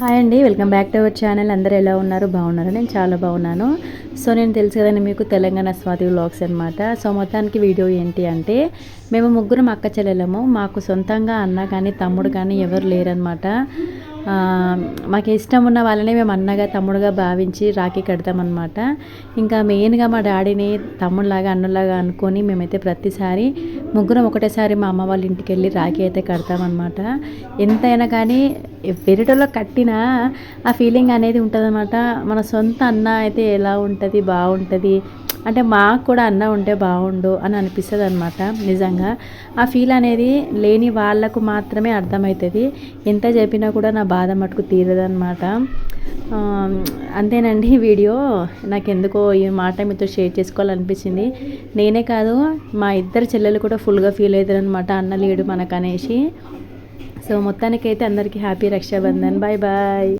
Hi అండి, welcome back to our channel. అందరూ ఎలా ఉన్నారు? బాగున్నారు? నేను చాలా బాగున్నాను. సో నేను తెలుసు కదండి మీకు, తెలంగాణ స్వాతి వ్లాగ్స్ అనమాట. సో మొత్తానికి వీడియో ఏంటి అంటే, మేము ముగ్గురం అక్క చెల్లెలము. మాకు సొంతంగా అన్న కానీ తమ్ముడు కానీ ఎవరు లేరనమాట. మాకు ఇష్టం ఉన్న వాళ్ళని మేము అన్నగా తమ్ముడుగా భావించి రాఖీ కడతామన్నమాట. ఇంకా మెయిన్గా మా డాడీని తమ్ముడులాగా అన్నలాగా అనుకొని మేమైతే ప్రతిసారి ముగ్గురం ఒకటేసారి మా అమ్మ వాళ్ళ ఇంటికి వెళ్ళి రాఖీ అయితే కడతామన్నమాట. ఎంతైనా కానీ వేరేటోళ్ళో కట్టినా ఆ ఫీలింగ్ అనేది ఉంటుందన్నమాట. మన సొంత అన్న అయితే ఎలా ఉంటుంది, బాగుంటుంది. అంటే మాకు కూడా అన్న ఉంటే బాగుండు అని అనిపిస్తుంది అనమాట. నిజంగా ఆ ఫీల్ అనేది లేని వాళ్ళకు మాత్రమే అర్థమవుతుంది. ఎంత చెప్పినా కూడా నా బాధ మటుకు తీరదనమాట. అంతేనండి. ఈ వీడియో నాకు ఎందుకో ఈ మాట మీతో షేర్ చేసుకోవాలనిపించింది. నేనే కాదు, మా ఇద్దరు చెల్లెలు కూడా ఫుల్గా ఫీల్ అవుతారు అనమాట, అన్న లేడు మనకు అనేసి. సో మొత్తానికైతే అందరికీ హ్యాపీ రక్షాబంధన్. Bye bye.